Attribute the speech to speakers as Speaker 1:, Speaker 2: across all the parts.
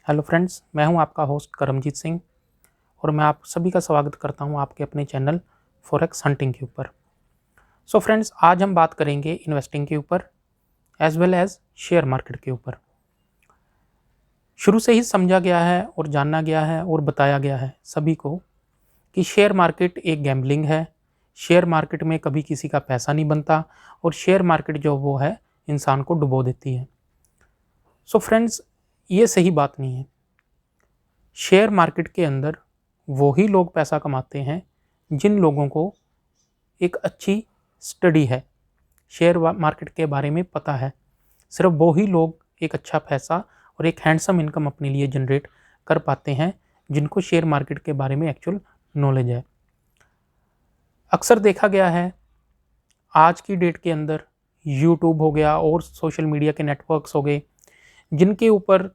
Speaker 1: Hello friends, मैं हूं आपका होस्ट करमजीत सिंह और मैं आप सभी का स्वागत करता हूं आपके अपने चैनल फॉरेक्स हंटिंग के ऊपर। सो फ्रेंड्स, आज हम बात करेंगे इन्वेस्टिंग के ऊपर as well as share market के ऊपर। शुरू से ही समझा गया है और जाना गया है और बताया गया है सभी को कि शेयर मार्केट एक गैम्बलिंग है। शेयर मार्केट में कभी किसी का पैसा नहीं बनता और शेयर मार्केट जो वो है इंसान को डुबो देती है। सो फ्रेंड्स, ये सही बात नहीं है। शेयर मार्केट के अंदर वो ही लोग पैसा कमाते हैं जिन लोगों को एक अच्छी स्टडी है, शेयर मार्केट के बारे में पता है। सिर्फ वो ही लोग एक अच्छा पैसा और एक हैंडसम इनकम अपने लिए जनरेट कर पाते हैं जिनको शेयर मार्केट के बारे में एक्चुअल नॉलेज है। अक्सर देखा गया है आज की डेट के अंदर यूट्यूब हो गया और सोशल मीडिया के नेटवर्क्स हो गए जिनके ऊपर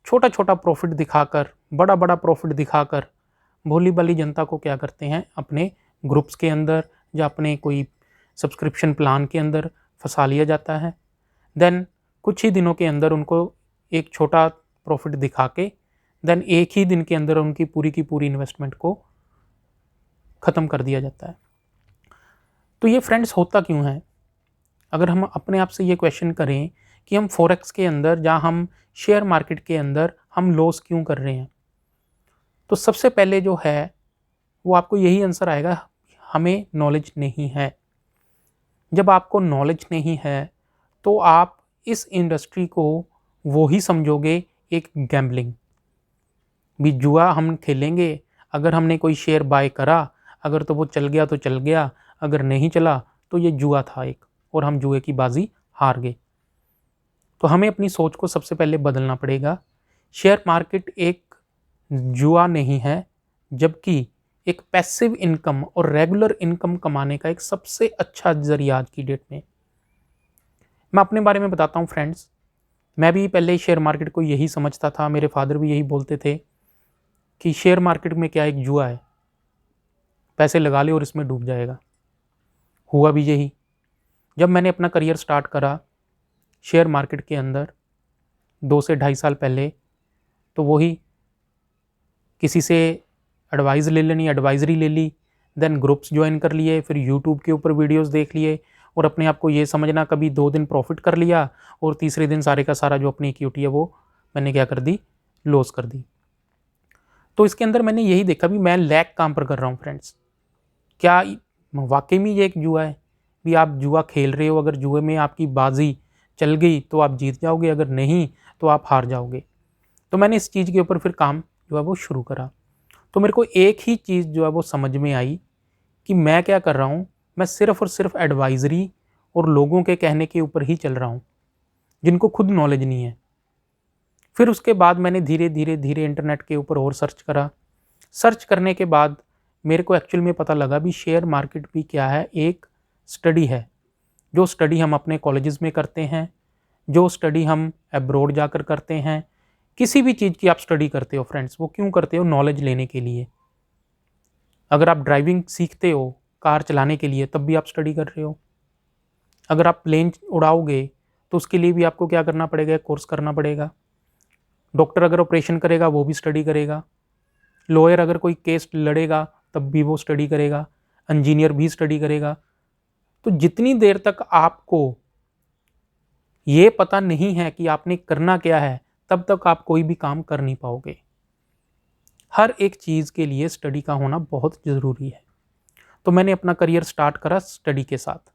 Speaker 1: छोटा छोटा प्रॉफिट दिखाकर, बड़ा बड़ा प्रॉफिट दिखाकर भोली भाली जनता को क्या करते हैं, अपने ग्रुप्स के अंदर या अपने कोई सब्सक्रिप्शन प्लान के अंदर फंसा लिया जाता है। देन कुछ ही दिनों के अंदर उनको एक छोटा प्रॉफिट दिखा के देन एक ही दिन के अंदर उनकी पूरी की पूरी इन्वेस्टमेंट को ख़त्म कर दिया जाता है। तो ये फ्रेंड्स होता क्यों है? अगर हम अपने आप से ये क्वेश्चन करें कि हम फॉरेक्स के अंदर या हम शेयर मार्केट के अंदर हम लॉस क्यों कर रहे हैं, तो सबसे पहले जो है वो आपको यही आंसर आएगा, हमें नॉलेज नहीं है। जब आपको नॉलेज नहीं है तो आप इस इंडस्ट्री को वो ही समझोगे एक गैम्बलिंग। भी जुआ हम खेलेंगे, अगर हमने कोई शेयर बाय करा, अगर तो वो चल गया तो चल गया, अगर नहीं चला तो ये जुआ था एक और हम जुए की बाजी हार गए। तो हमें अपनी सोच को सबसे पहले बदलना पड़ेगा। शेयर मार्केट एक जुआ नहीं है, जबकि एक पैसिव इनकम और रेगुलर इनकम कमाने का एक सबसे अच्छा जरिया आज की डेट में। मैं अपने बारे में बताता हूँ फ्रेंड्स, मैं भी पहले शेयर मार्केट को यही समझता था, मेरे फादर भी यही बोलते थे कि शेयर मार्केट में क्या, एक जुआ है, पैसे लगा ले और इसमें डूब जाएगा। हुआ भी यही। जब मैंने अपना करियर स्टार्ट करा शेयर मार्केट के अंदर 2 से ढाई साल पहले, तो वही किसी से एडवाइज़री ले ली, देन ग्रुप्स ज्वाइन कर लिए, फिर यूट्यूब के ऊपर वीडियोस देख लिए और अपने आप को ये समझना, कभी 2 दिन प्रॉफिट कर लिया और तीसरे दिन सारे का सारा जो अपनी इक्विटी है वो मैंने क्या कर दी, लॉस कर दी। तो इसके अंदर मैंने यही देखा भी मैं लैक काम पर कर रहा हूँ फ्रेंड्स। क्या वाकई में ये एक जुआ है? भी आप जुआ खेल रहे हो, अगर जुए में आपकी बाजी चल गई तो आप जीत जाओगे, अगर नहीं तो आप हार जाओगे। तो मैंने इस चीज़ के ऊपर फिर काम जो है वो शुरू करा। तो मेरे को एक ही चीज़ जो है वो समझ में आई कि मैं क्या कर रहा हूँ, मैं सिर्फ़ और सिर्फ एडवाइज़री और लोगों के कहने के ऊपर ही चल रहा हूँ जिनको खुद नॉलेज नहीं है। फिर उसके बाद मैंने धीरे धीरे धीरे इंटरनेट के ऊपर और सर्च करा। सर्च करने के बाद मेरे को एक्चुअल में पता लगा भी शेयर मार्केट भी क्या है, एक स्टडी है। जो स्टडी हम अपने कॉलेजेस में करते हैं, जो स्टडी हम अब्रॉड जाकर करते हैं, किसी भी चीज़ की आप स्टडी करते हो फ्रेंड्स, वो क्यों करते हो? नॉलेज लेने के लिए। अगर आप ड्राइविंग सीखते हो कार चलाने के लिए, तब भी आप स्टडी कर रहे हो। अगर आप प्लेन उड़ाओगे तो उसके लिए भी आपको क्या करना पड़ेगा, कोर्स करना पड़ेगा। डॉक्टर अगर ऑपरेशन करेगा वो भी स्टडी करेगा। लॉयर अगर कोई केस लड़ेगा तब भी वो स्टडी करेगा। इंजीनियर भी स्टडी करेगा। तो जितनी देर तक आपको ये पता नहीं है कि आपने करना क्या है, तब तक आप कोई भी काम कर नहीं पाओगे। हर एक चीज़ के लिए स्टडी का होना बहुत ज़रूरी है। तो मैंने अपना करियर स्टार्ट करा स्टडी के साथ।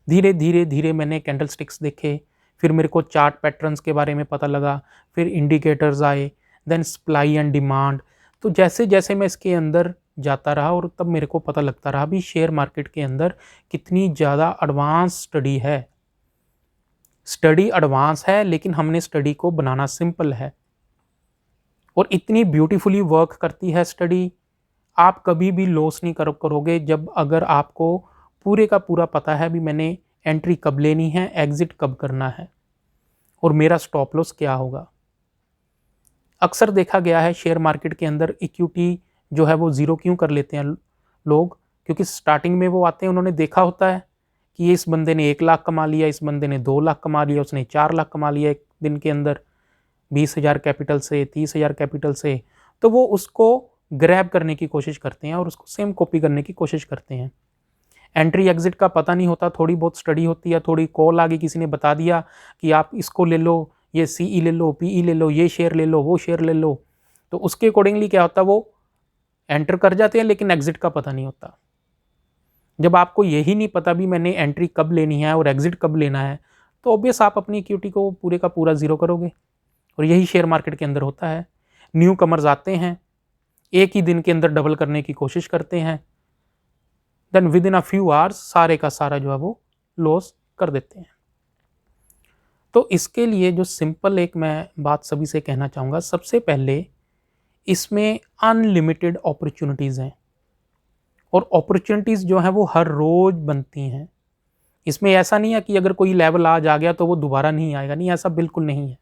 Speaker 1: धीरे धीरे धीरे मैंने कैंडल स्टिक्स देखे, फिर मेरे को चार्ट पैटर्न्स के बारे में पता लगा, फिर इंडिकेटर्स आए, देन सप्लाई एंड डिमांड। तो जैसे जैसे मैं इसके अंदर जाता रहा और तब मेरे को पता लगता रहा भी शेयर मार्केट के अंदर कितनी ज़्यादा एडवांस स्टडी है। स्टडी एडवांस है लेकिन हमने स्टडी को बनाना सिंपल है और इतनी ब्यूटीफुली वर्क करती है स्टडी। आप कभी भी लॉस नहीं करोगे जब अगर आपको पूरे का पूरा पता है भी मैंने एंट्री कब लेनी है, एग्जिट कब करना है और मेरा स्टॉप लॉस क्या होगा। अक्सर देखा गया है शेयर मार्केट के अंदर इक्विटी जो है वो ज़ीरो क्यों कर लेते हैं लोग, क्योंकि स्टार्टिंग में वो आते हैं, उन्होंने देखा होता है कि इस बंदे ने 1 लाख कमा लिया, इस बंदे ने 2 लाख कमा लिया, उसने 4 लाख कमा लिया एक दिन के अंदर। 20,000 कैपिटल से, 30,000 कैपिटल से, तो वो उसको ग्रैब करने की कोशिश करते हैं और उसको सेम कॉपी करने की कोशिश करते हैं। एंट्री एग्जिट का पता नहीं होता, थोड़ी बहुत स्टडी होती है, थोड़ी कॉल आ गई, किसी ने बता दिया कि आप इसको ले लो, ये सीई ले लो, पीई ले लो, ये शेयर ले लो, वो शेयर ले लो, तो उसके अकॉर्डिंगली क्या होता है, वो एंटर कर जाते हैं लेकिन एग्जिट का पता नहीं होता। जब आपको यही नहीं पता भी मैंने एंट्री कब लेनी है और एग्जिट कब लेना है, तो ऑब्वियस आप अपनी इक्विटी को पूरे का पूरा जीरो करोगे। और यही शेयर मार्केट के अंदर होता है। न्यू कमर्स आते हैं, एक ही दिन के अंदर डबल करने की कोशिश करते हैं, then within a few hours सारे का सारा जो है वो लॉस कर देते हैं। तो इसके लिए जो सिंपल एक मैं बात सभी से कहना चाहूँगा, सबसे पहले इसमें अनलिमिटेड अपॉर्चुनिटीज़ हैं और अपॉर्चुनिटीज़ जो हैं वो हर रोज़ बनती हैं। इसमें ऐसा नहीं है कि अगर कोई लेवल आज आ गया तो वो दोबारा नहीं आएगा, नहीं, ऐसा बिल्कुल नहीं है।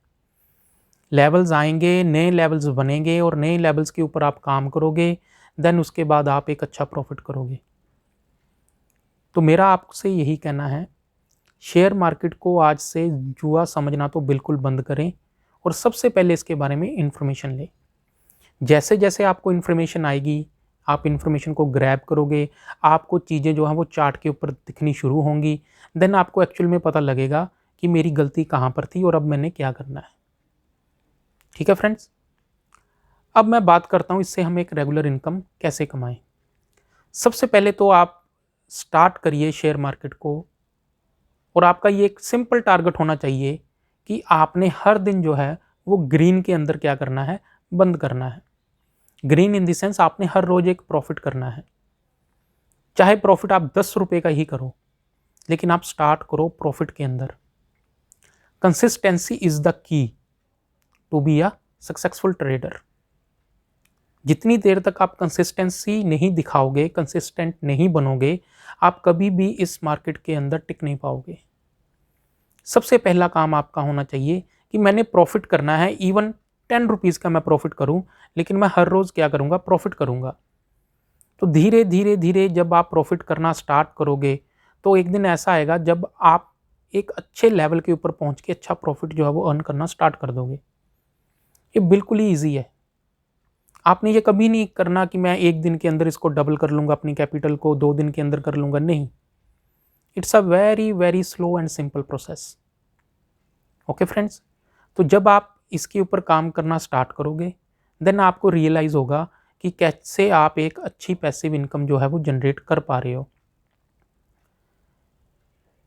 Speaker 1: लेवल्स आएंगे, नए लेवल्स बनेंगे और नए लेवल्स के ऊपर आप काम करोगे, देन उसके बाद आप एक अच्छा प्रॉफिट करोगे। तो मेरा आपसे यही कहना है, शेयर मार्केट को आज से जुआ समझना तो बिल्कुल बंद करें और सबसे पहले इसके बारे में इन्फॉर्मेशन लें। जैसे जैसे आपको इन्फॉर्मेशन आएगी, आप इन्फॉर्मेशन को ग्रैब करोगे, आपको चीज़ें जो हैं वो चार्ट के ऊपर दिखनी शुरू होंगी, देन आपको एक्चुअल में पता लगेगा कि मेरी गलती कहाँ पर थी और अब मैंने क्या करना है। ठीक है फ्रेंड्स, अब मैं बात करता हूँ इससे हम एक रेगुलर इनकम कैसे कमाएं। सबसे पहले तो आप स्टार्ट करिए शेयर मार्केट को, और आपका ये एक सिंपल टारगेट होना चाहिए कि आपने हर दिन जो है वो ग्रीन के अंदर क्या करना है, बंद करना है। ग्रीन इन द सेंस आपने हर रोज एक प्रॉफिट करना है, चाहे प्रॉफिट आप 10 रुपये का ही करो, लेकिन आप स्टार्ट करो प्रॉफिट के अंदर। Consistency is the key to be a successful trader. जितनी देर तक आप कंसिस्टेंसी नहीं दिखाओगे, कंसिस्टेंट नहीं बनोगे, आप कभी भी इस मार्केट के अंदर टिक नहीं पाओगे। सबसे पहला काम आपका होना चाहिए कि मैंने प्रॉफिट करना है, इवन 10 रुपीज़ का मैं प्रॉफिट करूं, लेकिन मैं हर रोज़ क्या करूंगा, प्रॉफिट करूंगा। तो धीरे धीरे धीरे जब आप प्रॉफिट करना स्टार्ट करोगे, तो एक दिन ऐसा आएगा जब आप एक अच्छे लेवल के ऊपर पहुंच के अच्छा प्रॉफिट जो है वो अर्न करना स्टार्ट कर दोगे। ये बिल्कुल ही ईजी है। आपने ये कभी नहीं करना कि मैं एक दिन के अंदर इसको डबल कर लूँगा, अपनी कैपिटल को 2 दिन के अंदर कर लूँगा, नहीं। It's a very very slow and simple process. Okay friends, तो जब आप इसके ऊपर काम करना स्टार्ट करोगे, देन आपको रियलाइज़ होगा कि कैसे आप एक अच्छी पैसिव इनकम जो है वो जनरेट कर पा रहे हो।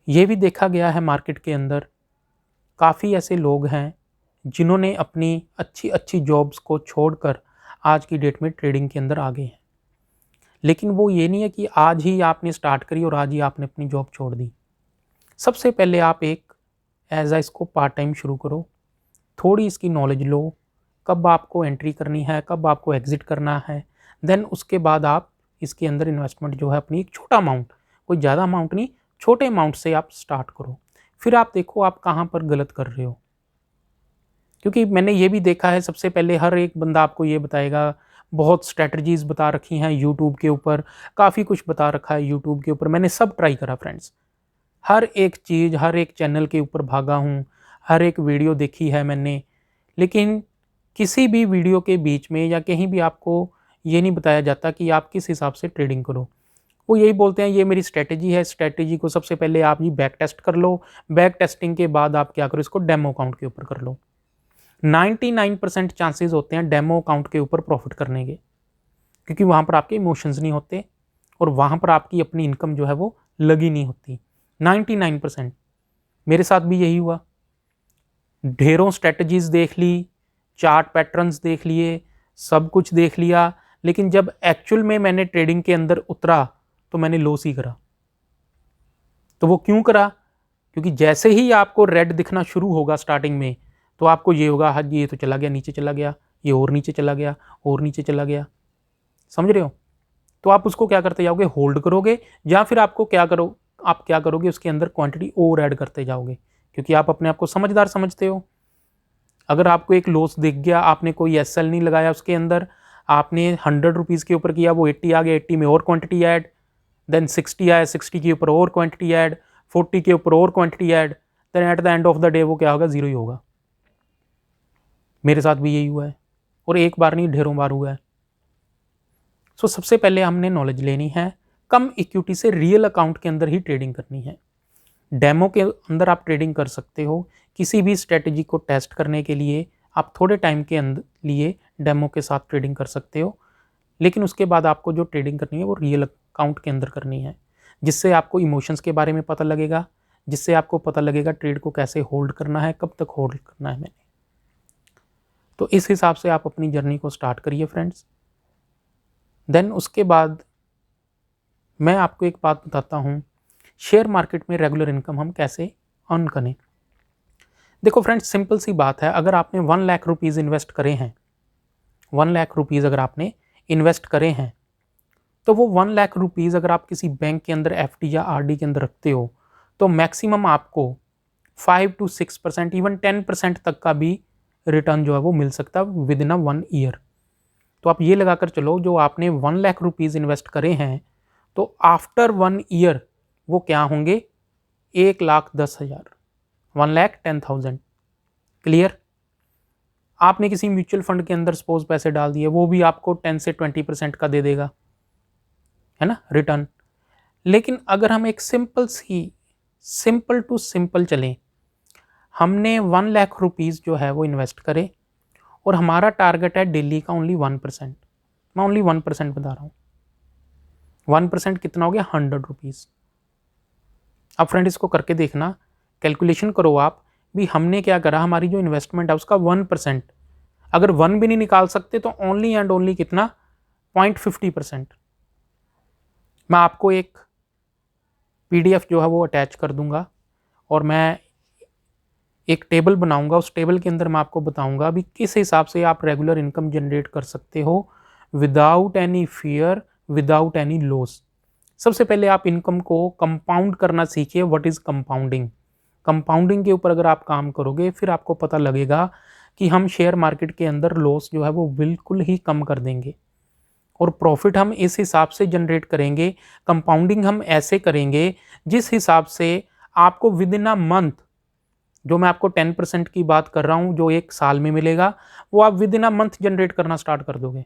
Speaker 1: ये भी देखा गया है मार्केट के अंदर, काफ़ी ऐसे लोग हैं जिन्होंने अपनी अच्छी अच्छी जॉब्स को छोड़कर आज की डेट में ट्रेडिंग के अंदर आ गए हैं। लेकिन वो ये नहीं है कि आज ही आपने स्टार्ट करी और आज ही आपने अपनी जॉब छोड़ दी। सबसे पहले आप एक एज आ इसको पार्ट टाइम शुरू करो, थोड़ी इसकी नॉलेज लो, कब आपको एंट्री करनी है, कब आपको एग्जिट करना है, देन उसके बाद आप इसके अंदर इन्वेस्टमेंट जो है अपनी एक छोटा अमाउंट, कोई ज़्यादा अमाउंट नहीं, छोटे अमाउंट से आप स्टार्ट करो। फिर आप देखो आप कहाँ पर गलत कर रहे हो। क्योंकि मैंने ये भी देखा है, सबसे पहले हर एक बंदा आपको ये बताएगा, बहुत स्ट्रैटेजीज़ बता रखी हैं यूट्यूब के ऊपर, काफ़ी कुछ बता रखा है यूट्यूब के ऊपर, मैंने सब ट्राई करा फ्रेंड्स। हर एक चीज़, हर एक चैनल के ऊपर भागा हूँ, हर एक वीडियो देखी है मैंने, लेकिन किसी भी वीडियो के बीच में या कहीं भी आपको ये नहीं बताया जाता कि आप किस हिसाब से ट्रेडिंग करो। वो यही बोलते हैं ये मेरी स्ट्रैटेजी है, स्ट्रैटेजी को सबसे पहले आप ही बैक टेस्ट कर लो, बैक टेस्टिंग के बाद आप क्या करो, इसको डेमो अकाउंट के ऊपर कर लो। 99% चांसेस होते हैं डेमो अकाउंट के ऊपर प्रॉफिट करने के, क्योंकि वहाँ पर आपके इमोशंस नहीं होते और वहाँ पर आपकी अपनी इनकम जो है वो लगी नहीं होती। 99% मेरे साथ भी यही हुआ। ढेरों स्ट्रेटजीज देख ली, चार्ट पैटर्न्स देख लिए, सब कुछ देख लिया, लेकिन जब एक्चुअल में मैंने ट्रेडिंग के अंदर उतरा तो मैंने लॉस ही करा। तो वो क्यों करा? क्योंकि जैसे ही आपको रेड दिखना शुरू होगा स्टार्टिंग में, तो आपको ये होगा, हाँ ये तो चला गया, नीचे चला गया, ये और नीचे चला गया, और नीचे चला गया, समझ रहे हो? तो आप उसको क्या करते जाओगे, होल्ड करोगे, या फिर आपको क्या करो, आप क्या करोगे, उसके अंदर क्वांटिटी और ऐड करते जाओगे, क्योंकि आप अपने आप को समझदार समझते हो। अगर आपको एक लॉस दिख गया, आपने कोई एसएल नहीं लगाया उसके अंदर, आपने 100 रुपीज़ के ऊपर किया, वो 80 आ गया, 80 में और क्वांटिटी ऐड, देन 60 आया, 60 के ऊपर और क्वांटिटी ऐड, 40 के ऊपर और quantity add, then at the end of the day वो क्या होगा, जीरो ही होगा। मेरे साथ भी यही हुआ है, और एक बार नहीं ढेरों बार हुआ है। सो सबसे पहले हमने नॉलेज लेनी है, कम इक्विटी से रियल अकाउंट के अंदर ही ट्रेडिंग करनी है। डेमो के अंदर आप ट्रेडिंग कर सकते हो, किसी भी स्ट्रेटजी को टेस्ट करने के लिए आप थोड़े टाइम के अंदर लिए डेमो के साथ ट्रेडिंग कर सकते हो, लेकिन उसके बाद आपको जो ट्रेडिंग करनी है वो रियल अकाउंट के अंदर करनी है, जिससे आपको इमोशंस के बारे में पता लगेगा, जिससे आपको पता लगेगा ट्रेड को कैसे होल्ड करना है, कब तक होल्ड करना है मैंने। तो इस हिसाब से आप अपनी जर्नी को स्टार्ट करिए फ्रेंड्स। देन उसके बाद मैं आपको एक बात बताता हूँ, शेयर मार्केट में रेगुलर इनकम हम कैसे अर्न करें। देखो फ्रेंड्स, सिंपल सी बात है, अगर आपने 1 लाख रुपीज़ इन्वेस्ट करे हैं, 1 लाख रुपीज़ अगर आपने इन्वेस्ट करे हैं, तो वो 1 लाख रुपीज़ अगर आप किसी बैंक के अंदर एफडी या आरडी के अंदर रखते हो, तो मैक्सिमम आपको 5 to 6%, इवन 10% तक का भी रिटर्न जो है वो मिल सकता है विद इन 1 ईयर। तो आप ये लगाकर चलो, जो आपने 1 लाख रुपीज़ इन्वेस्ट करे हैं, तो आफ्टर 1 ईयर वो क्या होंगे, 1,10,000, 1,10,000। क्लियर। आपने किसी म्यूचुअल फंड के अंदर सपोज पैसे डाल दिए, वो भी आपको 10 से 20% का दे देगा, है ना, रिटर्न। लेकिन अगर हम एक सिंपल टू सिंपल चलें, हमने 1 लाख रुपीज़ जो है वो इन्वेस्ट करे और हमारा टारगेट है डेली का ओनली 1%। मैं ओनली 1% बता रहा हूँ। 1% कितना हो गया, 100 रुपीज़। अब फ्रेंड इसको करके देखना, कैलकुलेशन करो आप भी, हमने क्या करा, हमारी जो इन्वेस्टमेंट है उसका 1%, अगर 1 भी नहीं निकाल सकते तो ओनली एंड ओनली कितना, 0.50%। मैं आपको एक PDF जो है वो अटैच कर दूंगा, और मैं एक टेबल बनाऊंगा, उस टेबल के अंदर मैं आपको बताऊंगा भी किस हिसाब से आप रेगुलर इनकम जनरेट कर सकते हो without any fear, without any loss. सबसे पहले आप इनकम को कंपाउंड करना सीखिए। What is compounding? कंपाउंडिंग के ऊपर अगर आप काम करोगे, फिर आपको पता लगेगा कि हम शेयर मार्केट के अंदर लॉस जो है वो बिल्कुल ही कम कर देंगे, और प्रॉफिट हम इस हिसाब से जनरेट करेंगे। कंपाउंडिंग हम ऐसे करेंगे जिस हिसाब से आपको विद इन अ मंथ, जो मैं आपको 10% की बात कर रहा हूं जो एक साल में मिलेगा, वो आप with in a month generate करना स्टार्ट कर दोगे।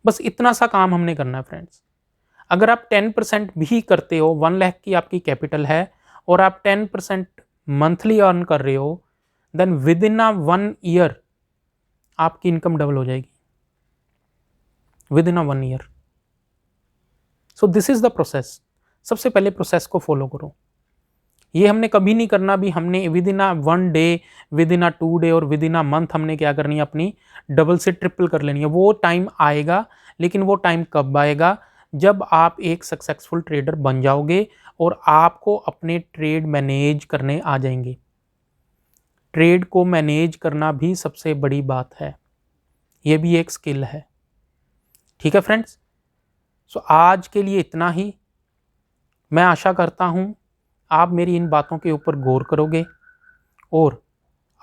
Speaker 1: बस इतना सा काम हमने करना है फ्रेंड्स। अगर आप 10% भी करते हो, 1 लाख की आपकी कैपिटल है और आप 10% मंथली अर्न कर रहे हो, then within a 1 year आपकी इनकम डबल हो जाएगी, within a 1 year. So this is the process. सबसे पहले प्रोसेस को फॉलो करो। ये हमने कभी नहीं करना भी हमने with in a 1 day, with in a 2 day और विद इन अ मंथ हमने क्या करनी है, अपनी डबल से ट्रिपल कर लेनी है। वो टाइम आएगा, लेकिन वो टाइम कब आएगा, जब आप एक सक्सेसफुल ट्रेडर बन जाओगे और आपको अपने ट्रेड मैनेज करने आ जाएंगे। ट्रेड को मैनेज करना भी सबसे बड़ी बात है, ये भी एक स्किल है। ठीक है फ्रेंड्स, सो आज के लिए इतना ही। मैं आशा करता हूं आप मेरी इन बातों के ऊपर गौर करोगे और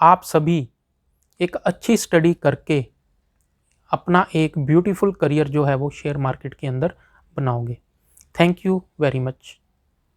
Speaker 1: आप सभी एक अच्छी स्टडी करके अपना एक ब्यूटीफुल करियर जो है वो शेयर मार्केट के अंदर बनाओगे। Thank you very much.